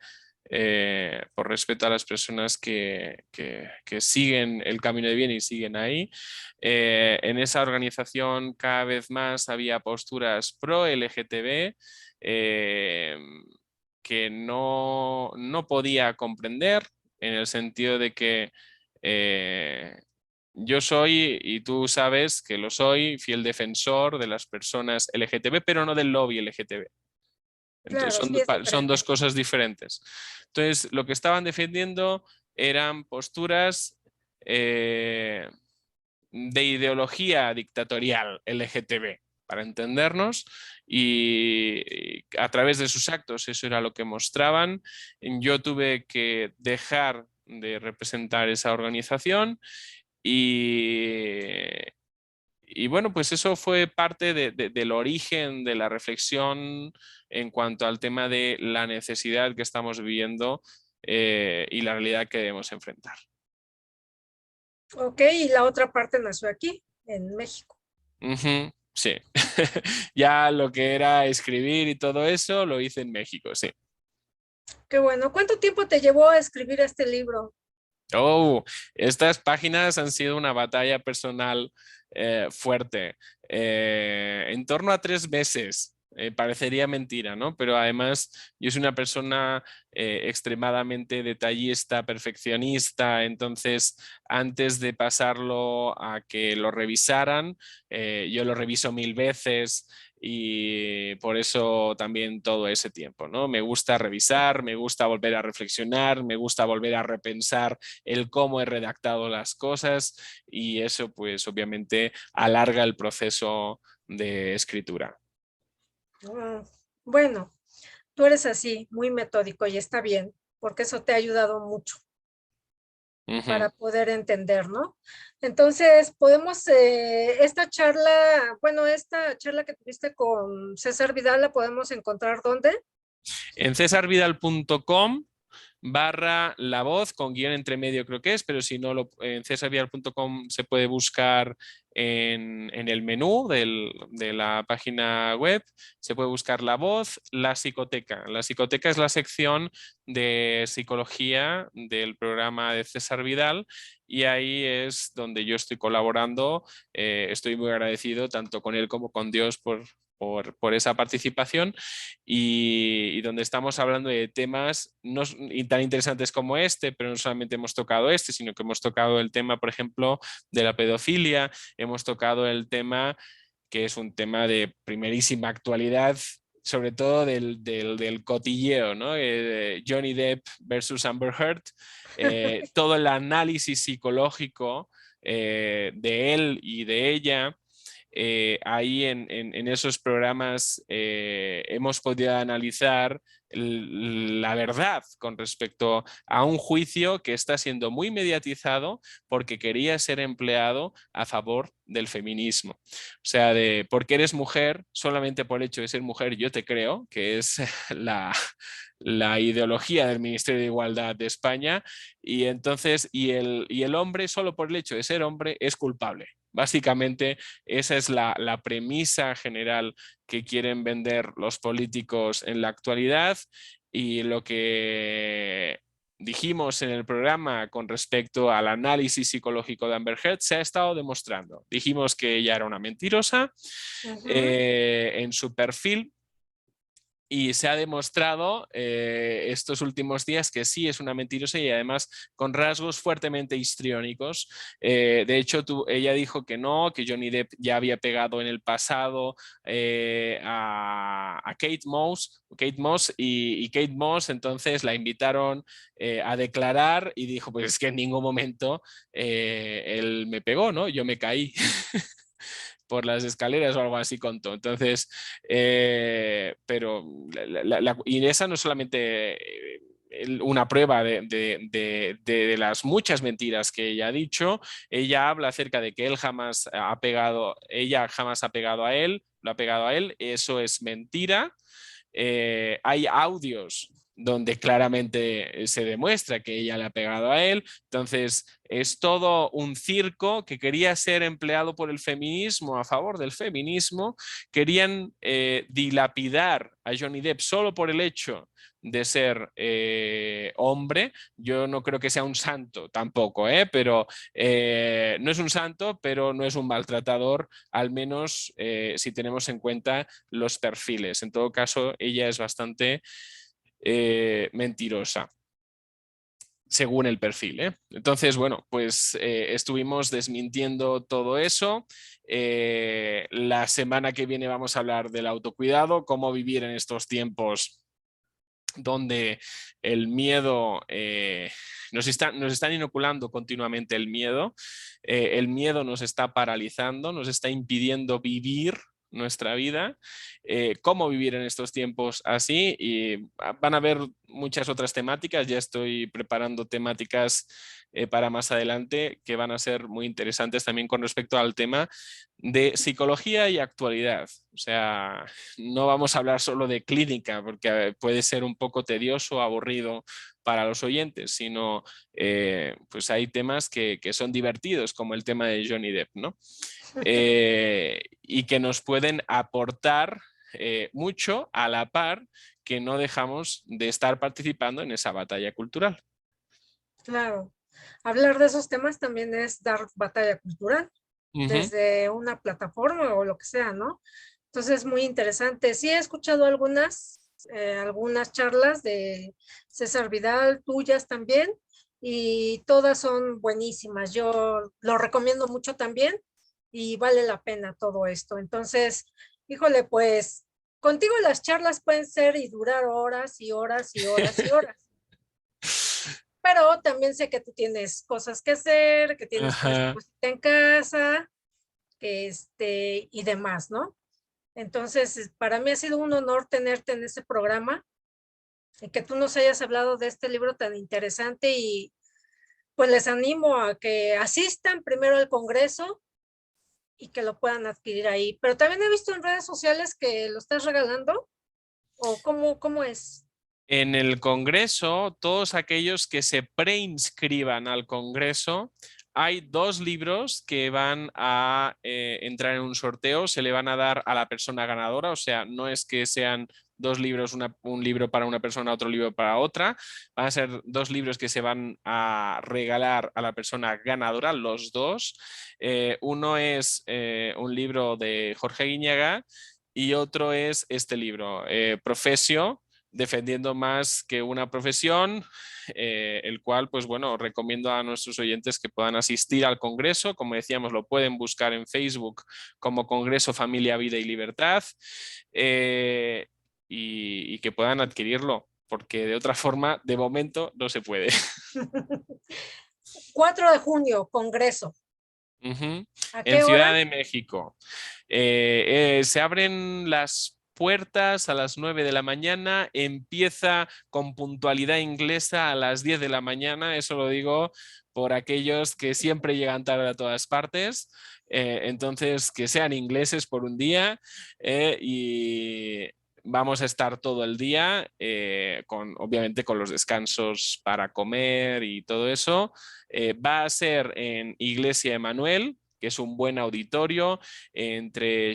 por respeto a las personas que siguen el camino de bien y siguen ahí. En esa organización cada vez más había posturas pro LGTB que no podía comprender en el sentido de que yo soy, y tú sabes que lo soy, fiel defensor de las personas LGTB, pero no del lobby LGTB. Entonces Claro, sí es son dos diferente. cosas diferentes. Entonces, lo que estaban defendiendo eran posturas de ideología dictatorial LGTB, para entendernos, y a través de sus actos eso era lo que mostraban. Yo tuve que dejar de representar esa organización y bueno, pues eso fue parte del origen de la reflexión en cuanto al tema de la necesidad que estamos viviendo y la realidad que debemos enfrentar. Ok, y la otra parte nació aquí, en México. Sí, ya lo que era escribir y todo eso lo hice en México, sí. Qué bueno. ¿Cuánto tiempo te llevó a escribir este libro? Oh, estas páginas han sido una batalla personal fuerte. En torno a 3 meses. Parecería mentira, ¿no? Pero además yo soy una persona extremadamente detallista, perfeccionista, entonces antes de pasarlo a que lo revisaran, yo lo reviso 1000 veces y por eso también todo ese tiempo, ¿no? Me gusta revisar, me gusta volver a reflexionar, me gusta volver a repensar el cómo he redactado las cosas y eso pues obviamente alarga el proceso de escritura. Ah, bueno, tú eres así, muy metódico y está bien, porque eso te ha ayudado mucho Ujú. para poder entender, ¿no? Entonces, podemos, esta charla que tuviste con César Vidal, ¿la podemos encontrar dónde? En cesarvidal.com/La Voz, con guión entre medio creo que es, pero si no, en cesarvidal.com se puede buscar en el menú de la página web, se puede buscar La Voz, La Psicoteca. La Psicoteca es la sección de psicología del programa de César Vidal y ahí es donde yo estoy colaborando. Estoy muy agradecido tanto con él como con Dios por esa participación y donde estamos hablando de temas no tan interesantes como este, pero no solamente hemos tocado este, sino que hemos tocado el tema, por ejemplo, de la pedofilia, hemos tocado el tema que es un tema de primerísima actualidad, sobre todo del cotilleo, ¿no? Johnny Depp versus Amber Heard, todo el análisis psicológico de él y de ella. Ahí en esos programas hemos podido analizar la verdad con respecto a un juicio que está siendo muy mediatizado porque quería ser empleado a favor del feminismo. O sea, de porque eres mujer, solamente por el hecho de ser mujer, yo te creo, que es la ideología del Ministerio de Igualdad de España, y entonces, y el hombre, solo por el hecho de ser hombre, es culpable. Básicamente, esa es la premisa general que quieren vender los políticos en la actualidad y lo que dijimos en el programa con respecto al análisis psicológico de Amber Heard se ha estado demostrando. Dijimos que ella era una mentirosa en su perfil y se ha demostrado estos últimos días que sí es una mentirosa y además con rasgos fuertemente histriónicos. De hecho, ella dijo que no, que Johnny Depp ya había pegado en el pasado a Kate Moss y Kate Moss entonces la invitaron a declarar y dijo, pues es que en ningún momento él me pegó, ¿no? Yo me caí. Por las escaleras o algo así contó. Entonces, pero y esa no es solamente una prueba de las muchas mentiras que ella ha dicho. Ella habla acerca de que él jamás ha pegado, ella jamás ha pegado a él, lo ha pegado a él. Eso es mentira. Hay audios donde claramente se demuestra que ella le ha pegado a él. Entonces, es todo un circo que quería ser empleado por el feminismo, a favor del feminismo. Querían dilapidar a Johnny Depp solo por el hecho de ser hombre. Yo no creo que sea un santo tampoco, pero no es un santo, pero no es un maltratador, al menos si tenemos en cuenta los perfiles. En todo caso, ella es bastante mentirosa según el perfil. Entonces, bueno, pues estuvimos desmintiendo todo eso. La semana que viene vamos a hablar del autocuidado, cómo vivir en estos tiempos donde el miedo, nos están inoculando continuamente el miedo nos está paralizando, nos está impidiendo vivir nuestra vida, cómo vivir en estos tiempos así, y van a haber muchas otras temáticas. Ya estoy preparando temáticas para más adelante que van a ser muy interesantes también con respecto al tema de psicología y actualidad. O sea, no vamos a hablar solo de clínica porque puede ser un poco tedioso, aburrido para los oyentes, sino pues hay temas que son divertidos, como el tema de Johnny Depp, ¿no? Y que nos pueden aportar mucho a la par que no dejamos de estar participando en esa batalla cultural. Claro. Hablar de esos temas también es dar batalla cultural desde una plataforma o lo que sea, ¿no? Entonces es muy interesante. Sí he escuchado algunas charlas de César Vidal, tuyas también, y todas son buenísimas. Yo lo recomiendo mucho también y vale la pena todo esto. Entonces, híjole, pues contigo las charlas pueden ser y durar horas y horas y horas y horas. Pero también sé que tú tienes cosas que hacer, que tienes cualquier Ajá. cosita en casa, y demás, ¿no? Entonces, para mí ha sido un honor tenerte en este programa y que tú nos hayas hablado de este libro tan interesante, y pues les animo a que asistan primero al Congreso y que lo puedan adquirir ahí. Pero también he visto en redes sociales que lo estás regalando, o cómo es. En el Congreso, todos aquellos que se preinscriban al Congreso, hay 2 libros que van a entrar en un sorteo, se le van a dar a la persona ganadora, o sea, no es que sean 2 libros, un libro para una persona, otro libro para otra, van a ser 2 libros que se van a regalar a la persona ganadora, los 2. Uno es un libro de Jorge Guiñaga y otro es este libro, Profesio, defendiendo más que una profesión, el cual, pues bueno, recomiendo a nuestros oyentes que puedan asistir al Congreso. Como decíamos, lo pueden buscar en Facebook como Congreso Familia, Vida y Libertad, y que puedan adquirirlo, porque de otra forma, de momento, no se puede. 4 de junio, Congreso. ¿A En qué Ciudad hora? de México. Se abren las puertas a las 9 de la mañana, empieza con puntualidad inglesa a las 10 de la mañana, eso lo digo por aquellos que siempre llegan tarde a todas partes, entonces que sean ingleses por un día, y vamos a estar todo el día, obviamente con los descansos para comer y todo eso. Va a ser en Iglesia Emanuel, que es un buen auditorio entre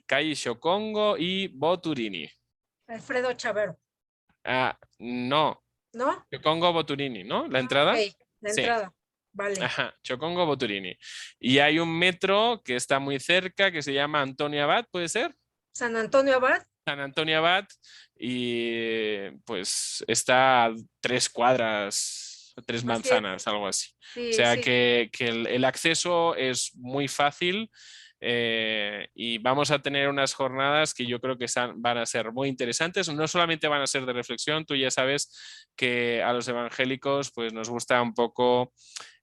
calle Xocongo y Boturini. Alfredo Chavero, No, ¿no? Xocongo Boturini, ¿no? ¿La Ah, ok, entrada? la Sí. entrada. Vale. Ajá, Xocongo Boturini. Y hay un metro que está muy cerca que se llama Antonio Abad, ¿puede ser? San Antonio Abad. San Antonio Abad, y pues está a 3 cuadras, 3 Así es. manzanas, algo así. O Sí, sea sí. que el acceso es muy fácil, y vamos a tener unas jornadas que yo creo que van a ser muy interesantes. No solamente van a ser de reflexión, tú ya sabes que a los evangélicos pues nos gusta un poco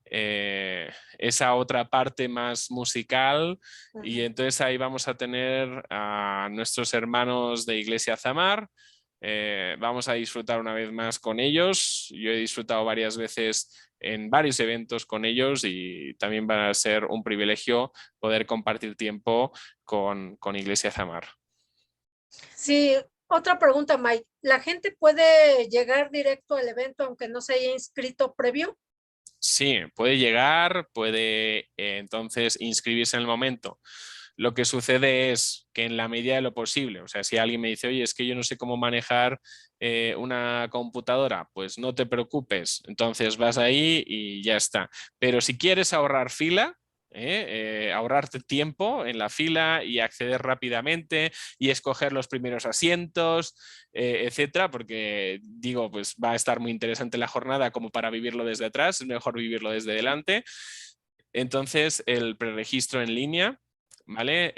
esa otra parte más musical, y Ujú. entonces ahí vamos a tener a nuestros hermanos de Iglesia Zamar. Vamos a disfrutar una vez más con ellos. Yo he disfrutado varias veces en varios eventos con ellos y también va a ser un privilegio poder compartir tiempo con Iglesia Zamar. Sí, otra pregunta, Mike. ¿La gente puede llegar directo al evento aunque no se haya inscrito previo? Sí, puede llegar, puede entonces inscribirse en el momento. Lo que sucede es que en la medida de lo posible, o sea, si alguien me dice, oye, es que yo no sé cómo manejar una computadora, pues no te preocupes, entonces vas ahí y ya está. Pero si quieres ahorrar fila, ahorrarte tiempo en la fila y acceder rápidamente y escoger los primeros asientos, etcétera, porque digo, pues va a estar muy interesante la jornada como para vivirlo desde atrás, es mejor vivirlo desde delante. Entonces, el preregistro en línea, ¿vale?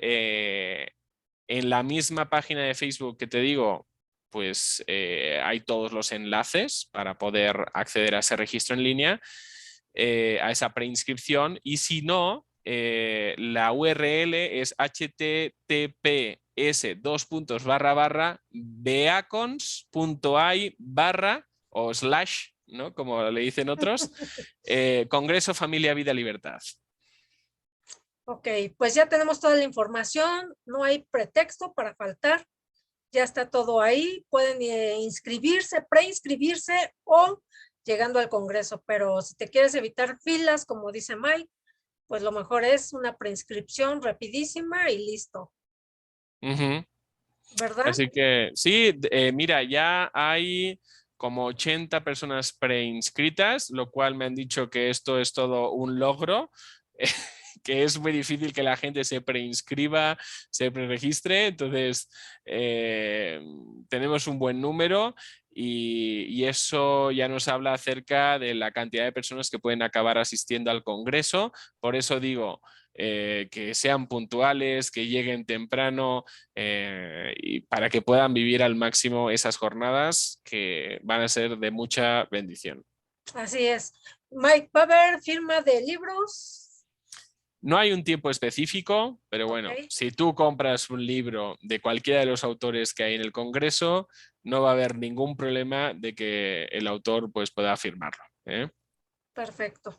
En la misma página de Facebook que te digo, pues hay todos los enlaces para poder acceder a ese registro en línea, a esa preinscripción, y si no, la URL es https://beacons.ai/ o slash, ¿no? Como le dicen otros, Congreso Familia Vida Libertad. Ok, pues ya tenemos toda la información, no hay pretexto para faltar, ya está todo ahí, pueden inscribirse, preinscribirse o llegando al Congreso, pero si te quieres evitar filas, como dice Mike, pues lo mejor es una preinscripción rapidísima y listo. ¿Verdad? Así que sí, mira, ya hay como 80 personas preinscritas, lo cual me han dicho que esto es todo un logro, que es muy difícil que la gente se preinscriba, se preregistre, entonces tenemos un buen número y eso ya nos habla acerca de la cantidad de personas que pueden acabar asistiendo al Congreso. Por eso digo, que sean puntuales, que lleguen temprano, y para que puedan vivir al máximo esas jornadas que van a ser de mucha bendición. Así es. Mike, ¿va a haber firma de libros? No hay un tiempo específico, pero bueno, si tú compras un libro de cualquiera de los autores que hay en el Congreso, no va a haber ningún problema de que el autor pues, pueda firmarlo. Perfecto.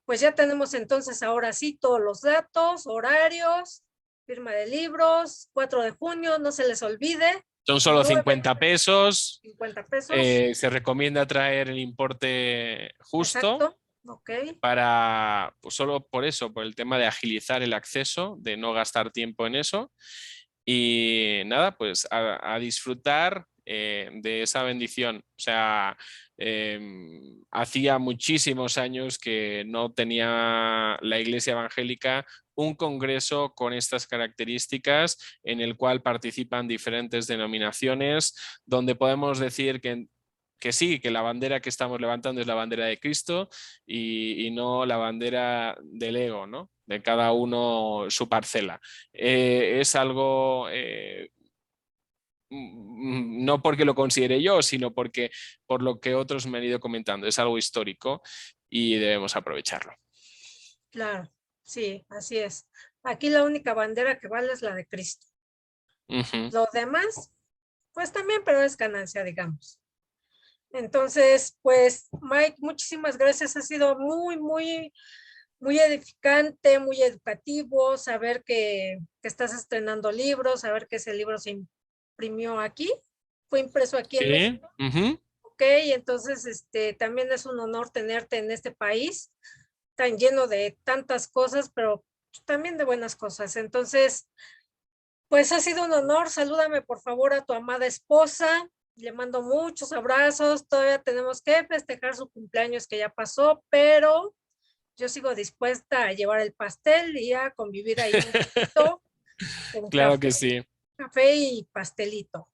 Pues ya tenemos entonces ahora sí todos los datos, horarios, firma de libros, 4 de junio, no se les olvide. Son solo 50 pesos. 50 pesos. Se recomienda traer el importe justo. Exacto. Ok. Para, pues solo por eso, por el tema de agilizar el acceso, de no gastar tiempo en eso. Y nada, pues a disfrutar de esa bendición. O sea, hacía muchísimos años que no tenía la Iglesia Evangélica un congreso con estas características en el cual participan diferentes denominaciones, donde podemos decir que sí, que la bandera que estamos levantando es la bandera de Cristo y no la bandera del ego, ¿no? De cada uno su parcela. Es algo, no porque lo considere yo, sino porque por lo que otros me han ido comentando, es algo histórico y debemos aprovecharlo. Claro, sí, así es. Aquí la única bandera que vale es la de Cristo. Lo demás, pues también, pero es ganancia, digamos. Entonces, pues, Mike, muchísimas gracias. Ha sido muy edificante, muy educativo, saber que estás estrenando libros, saber que ese libro se imprimió aquí, fue impreso aquí en México. Ok, entonces, también es un honor tenerte en este país, tan lleno de tantas cosas, pero también de buenas cosas. Entonces, pues ha sido un honor. Salúdame, por favor, a tu amada esposa. Le mando muchos abrazos. Todavía tenemos que festejar su cumpleaños que ya pasó, pero yo sigo dispuesta a llevar el pastel y a convivir ahí un poquito. Claro que sí. Café y pastelito.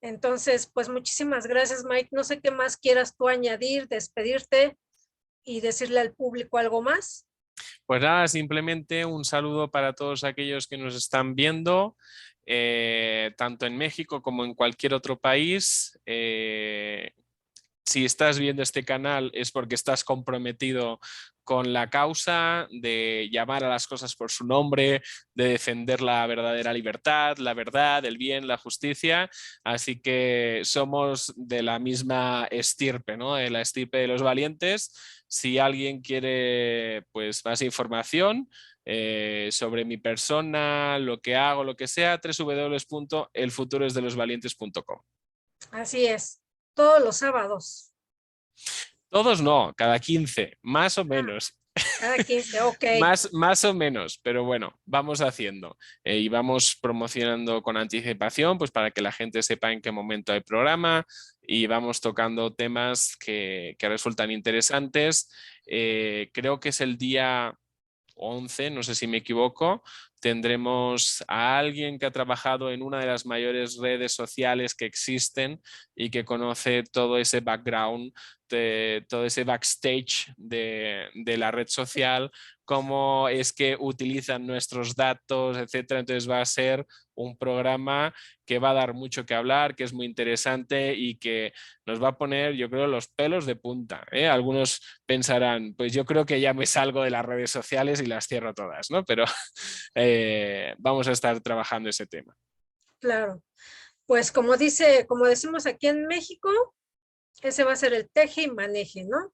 Entonces, pues muchísimas gracias, Mike. No sé qué más quieras tú añadir, despedirte y decirle al público algo más. Pues nada, simplemente un saludo para todos aquellos que nos están viendo, tanto en México como en cualquier otro país. Si estás viendo este canal es porque estás comprometido con la causa de llamar a las cosas por su nombre, de defender la verdadera libertad, la verdad, el bien, la justicia. Así que somos de la misma estirpe, ¿no? De la estirpe de los valientes. Si alguien quiere pues, más información sobre mi persona, lo que hago, lo que sea, www.elfuturoesdelosvalientes.com. Así es, todos los sábados. Todos no, cada 15, más o menos. Cada 15, ok. Más o menos, pero bueno, vamos haciendo y vamos promocionando con anticipación, pues para que la gente sepa en qué momento hay programa y vamos tocando temas que resultan interesantes. Creo que es el día 11, no sé si me equivoco, tendremos a alguien que ha trabajado en una de las mayores redes sociales que existen y que conoce todo ese background, todo ese backstage de la red social, cómo es que utilizan nuestros datos, etcétera. Entonces va a ser un programa que va a dar mucho que hablar, que es muy interesante y que nos va a poner, yo creo, los pelos de punta, ¿eh? Algunos pensarán, pues yo creo que ya me salgo de las redes sociales y las cierro todas, ¿no? Pero vamos a estar trabajando ese tema. Claro. Pues como decimos aquí en México, ese va a ser el teje y maneje, ¿no?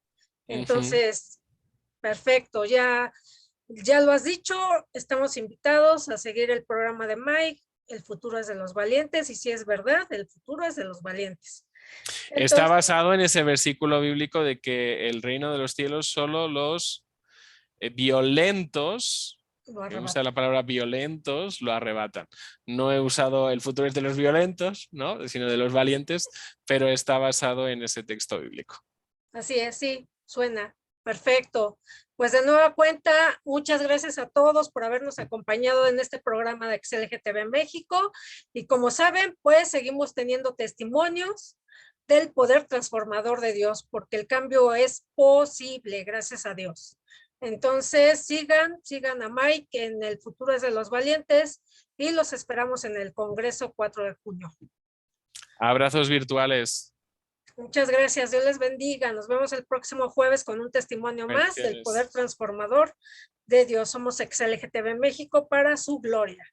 Entonces, perfecto, ya lo has dicho, estamos invitados a seguir el programa de Mike, el futuro es de los valientes, y si es verdad, el futuro es de los valientes. Está Entonces, basado en ese versículo bíblico de que el reino de los cielos solo los violentos, me gusta la palabra violentos, lo arrebatan. No he usado el futuro es de los violentos, ¿no? Sino de los valientes, pero está basado en ese texto bíblico. Así es, sí, suena. Perfecto. Pues de nueva cuenta, muchas gracias a todos por habernos acompañado en este programa de XLGTB México. Y como saben, pues seguimos teniendo testimonios del poder transformador de Dios, porque el cambio es posible, gracias a Dios. Entonces, sigan a Mike en el futuro es de los valientes y los esperamos en el Congreso 4 de junio. Abrazos virtuales. Muchas gracias, Dios les bendiga. Nos vemos el próximo jueves con un testimonio más del poder transformador de Dios. Somos XLGTB México para su gloria.